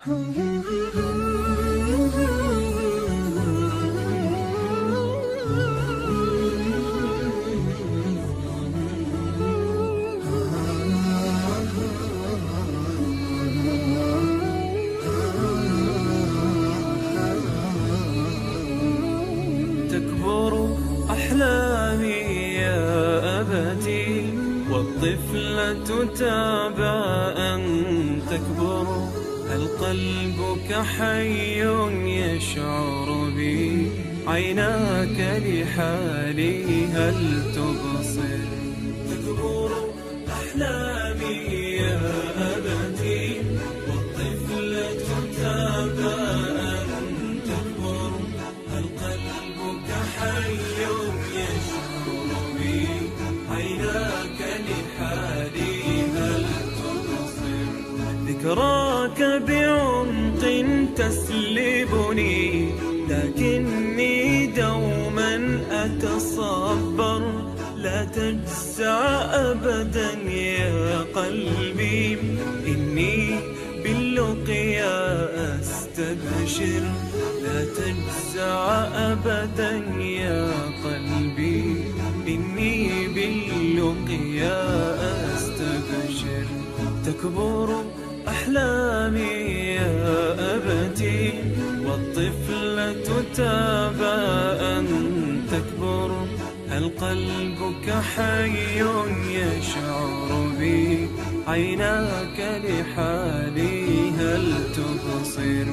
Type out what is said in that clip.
تكبر أحلامي يا أبتي، والطفلة تابى أن تكبر. هل قلبك حي يشعر بي؟ عيناك لحالي هل تبصر؟ تكبر أحلامي يا أبتي، والطفلة تابى أن تكبر. هل قلبك حي يشعر بي؟ عيناك لحالي هل تبصر؟ ذكراك بعمق تسلبني، لكني دوما أتصبر. لا تجزع أبدا يا قلبي، إني باللقيا أستبشر. لا تجزع أبدا يا قلبي، إني باللقيا أستبشر. تكبر أحلامي يا أبتي، والطفلة تابى أن تكبر. هل قلبك حي يشعر بي؟ عيناك لحالي هل تبصر؟